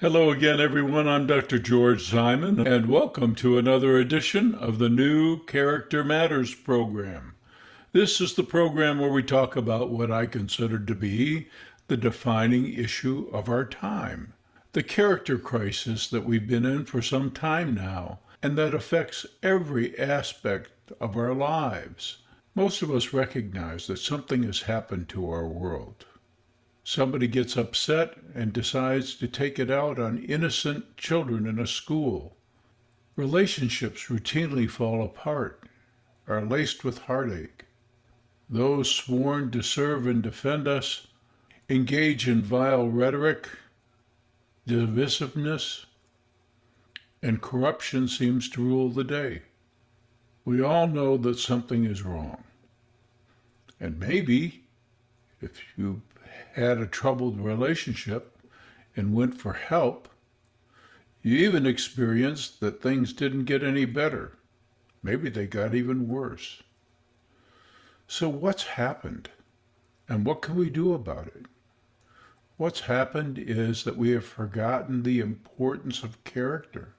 Hello again, everyone. I'm Dr. George Simon, and welcome to another edition of the new Character Matters program. This is the program where we talk about what I consider to be the defining issue of our time, the character crisis that we've been in for some time now, and that affects every aspect of our lives. Most of us recognize that something has happened to our world. Somebody gets upset and decides to take it out on innocent children in a school. Relationships routinely fall apart, are laced with heartache. Those sworn to serve and defend us engage in vile rhetoric, divisiveness, and corruption seems to rule the day. We all know that something is wrong. And maybe if you had a troubled relationship and went for help, you even experienced that things didn't get any better. Maybe they got even worse. So what's happened? And what can we do about it? What's happened is that we have forgotten the importance of character.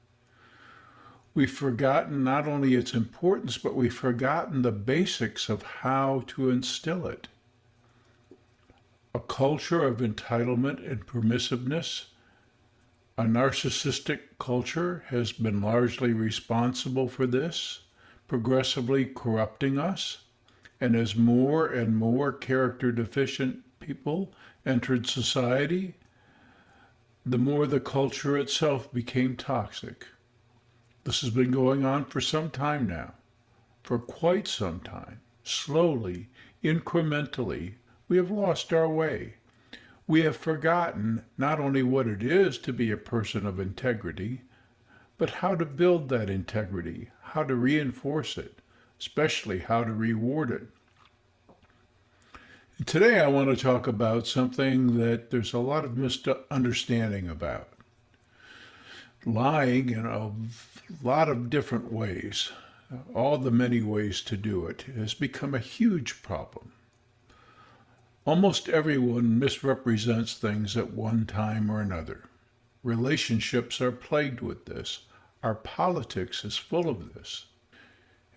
We've forgotten not only its importance, but we've forgotten the basics of how to instill it. A culture of entitlement and permissiveness, a narcissistic culture, has been largely responsible for this, progressively corrupting us. And as more and more character deficient people entered society, the more the culture itself became toxic. This has been going on for some time now, for quite some time. Slowly, incrementally, we have lost our way. We have forgotten not only what it is to be a person of integrity, but how to build that integrity, how to reinforce it, especially how to reward it. Today I want to talk about something that there's a lot of misunderstanding about. Lying in a lot of different ways, all the many ways to do it, has become a huge problem. Almost everyone misrepresents things at one time or another. Relationships are plagued with this. Our politics is full of this.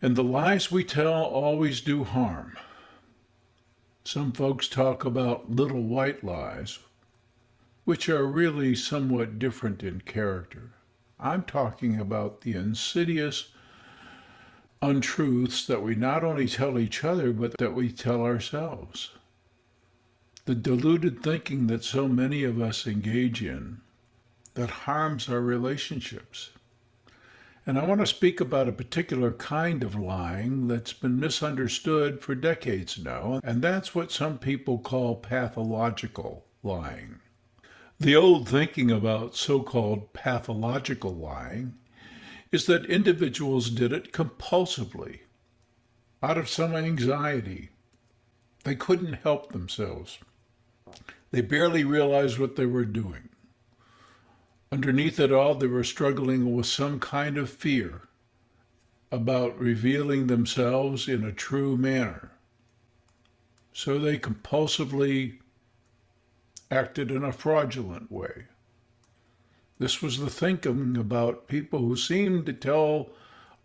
And the lies we tell always do harm. Some folks talk about little white lies, which are really somewhat different in character. I'm talking about the insidious untruths that we not only tell each other, but that we tell ourselves. The deluded thinking that so many of us engage in that harms our relationships. And I want to speak about a particular kind of lying that's been misunderstood for decades now, and that's what some people call pathological lying. The old thinking about so-called pathological lying is that individuals did it compulsively, out of some anxiety. They couldn't help themselves. They barely realized what they were doing. Underneath it all, they were struggling with some kind of fear about revealing themselves in a true manner. So they compulsively acted in a fraudulent way. This was the thinking about people who seemed to tell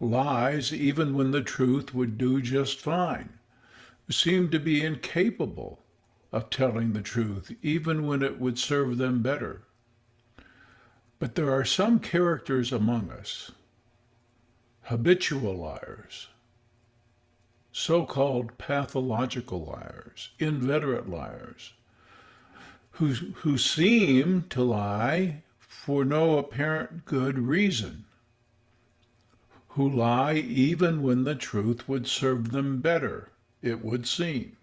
lies even when the truth would do just fine, who seemed to be incapable of telling the truth, even when it would serve them better. But there are some characters among us, habitual liars, so-called pathological liars, inveterate liars, who seem to lie for no apparent good reason, who lie even when the truth would serve them better, it would seem.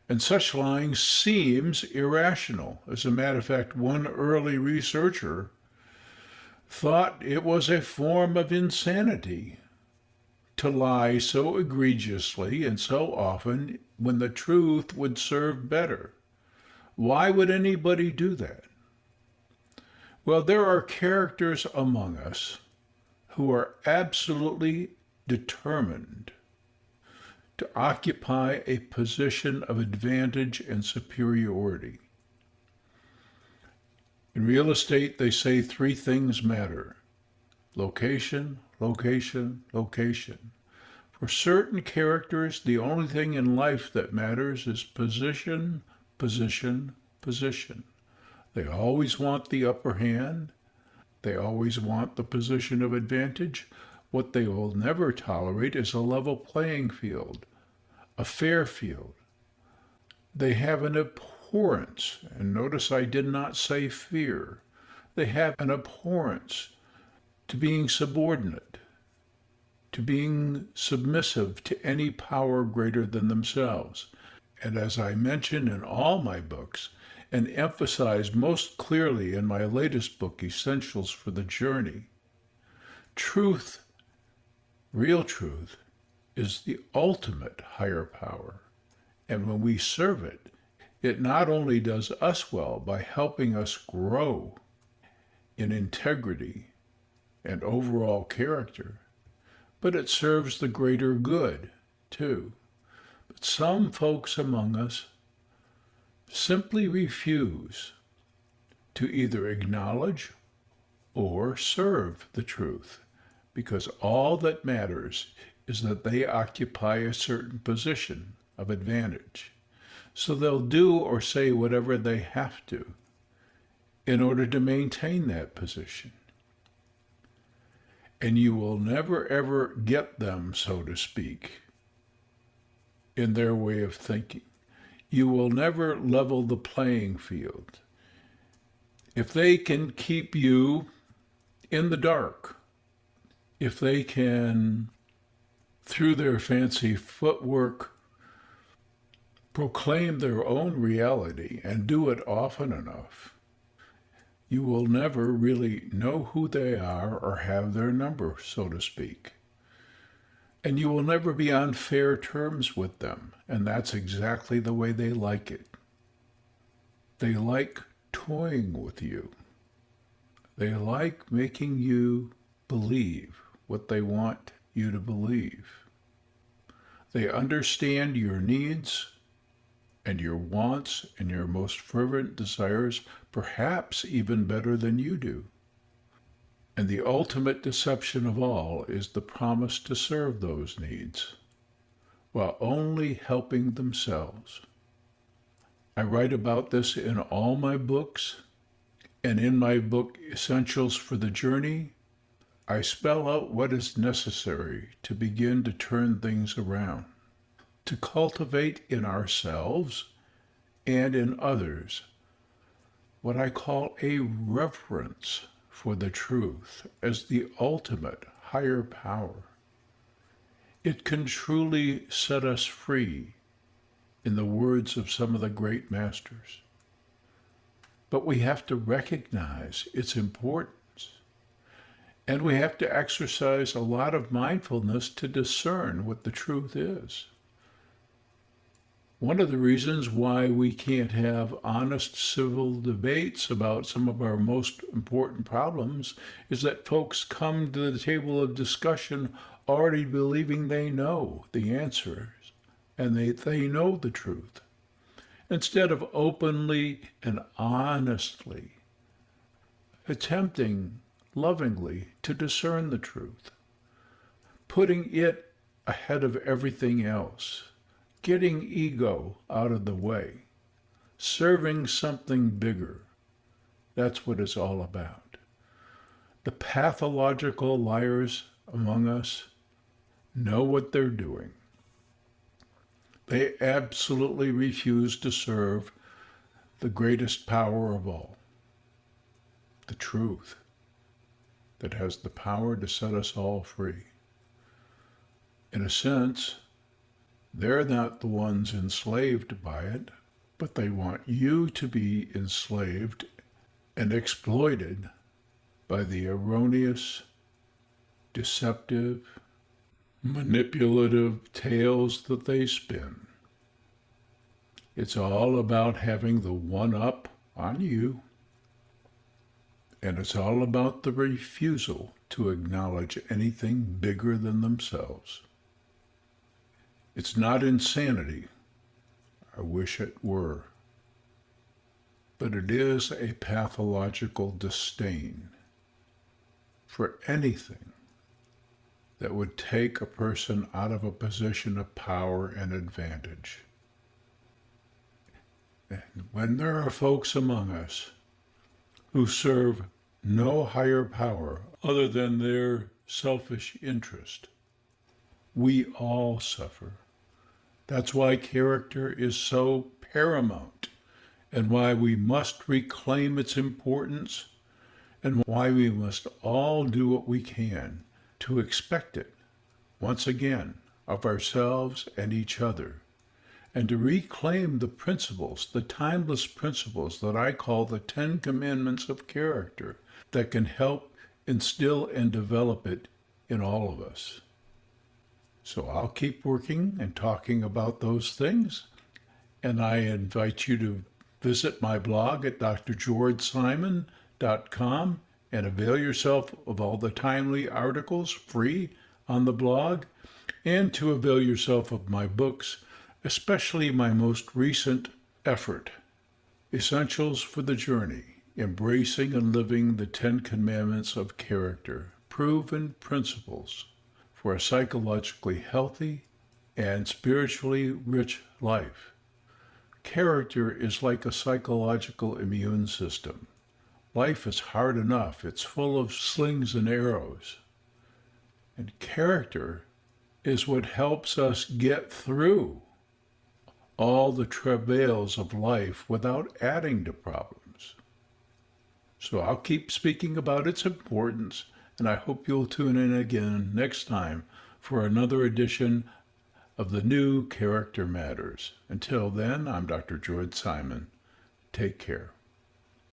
And such lying seems irrational. As a matter of fact, one early researcher thought it was a form of insanity to lie so egregiously and so often when the truth would serve better. Why would anybody do that? Well, there are characters among us who are absolutely determined to occupy a position of advantage and superiority. In real estate, they say three things matter: location, location, location. For certain characters, the only thing in life that matters is position, position, position. They always want the upper hand. They always want the position of advantage. What they will never tolerate is a level playing field, a fair field. They have an abhorrence, and notice I did not say fear. They have an abhorrence to being subordinate, to being submissive to any power greater than themselves. And as I mention in all my books, and emphasize most clearly in my latest book, Essentials for the Journey, truth, real truth, is the ultimate higher power. And when we serve it, it not only does us well by helping us grow in integrity and overall character, but it serves the greater good too. But some folks among us simply refuse to either acknowledge or serve the truth, because all that matters is that they occupy a certain position of advantage. So they'll do or say whatever they have to in order to maintain that position. And you will never ever get them, so to speak, in their way of thinking. You will never level the playing field. If they can keep you in the dark, if they can, through their fancy footwork, proclaim their own reality and do it often enough, you will never really know who they are or have their number, so to speak. And you will never be on fair terms with them, and that's exactly the way they like it. They like toying with you. They like making you believe what they want you to believe. They understand your needs and your wants and your most fervent desires, perhaps even better than you do. And the ultimate deception of all is the promise to serve those needs, while only helping themselves. I write about this in all my books, and in my book, Essentials for the Journey, I spell out what is necessary to begin to turn things around, to cultivate in ourselves and in others what I call a reverence for the truth as the ultimate higher power. It can truly set us free, in the words of some of the great masters. But we have to recognize its importance. And we have to exercise a lot of mindfulness to discern what the truth is. One of the reasons why we can't have honest civil debates about some of our most important problems is that folks come to the table of discussion already believing they know the answers and they know the truth, instead of openly and honestly attempting lovingly to discern the truth, putting it ahead of everything else, getting ego out of the way, serving something bigger. That's what it's all about. The pathological liars among us know what they're doing. They absolutely refuse to serve the greatest power of all, the truth that has the power to set us all free. In a sense, they're not the ones enslaved by it, but they want you to be enslaved and exploited by the erroneous, deceptive, manipulative tales that they spin. It's all about having the one up on you, and it's all about the refusal to acknowledge anything bigger than themselves. It's not insanity. I wish it were. but it is a pathological disdain for anything that would take a person out of a position of power and advantage. And when there are folks among us who serve no higher power other than their selfish interest, we all suffer. That's why character is so paramount, and why we must reclaim its importance, and why we must all do what we can to expect it, once again, of ourselves and each other, and to reclaim the principles, the timeless principles that I call the 10 Commandments of character, that can help instill and develop it in all of us. So I'll keep working and talking about those things, and I invite you to visit my blog at drgeorgesimon.com and avail yourself of all the timely articles free on the blog, and to avail yourself of my books, especially my most recent effort, Essentials for the Journey, Embracing and Living the 10 Commandments of Character, Proven Principles for a Psychologically Healthy and Spiritually Rich Life. Character is like a psychological immune system. Life is hard enough. It's full of slings and arrows. And character is what helps us get through all the travails of life without adding to problems. So I'll keep speaking about its importance, and I hope you'll tune in again next time for another edition of the new Character Matters. Until then, I'm Dr. George Simon. Take care.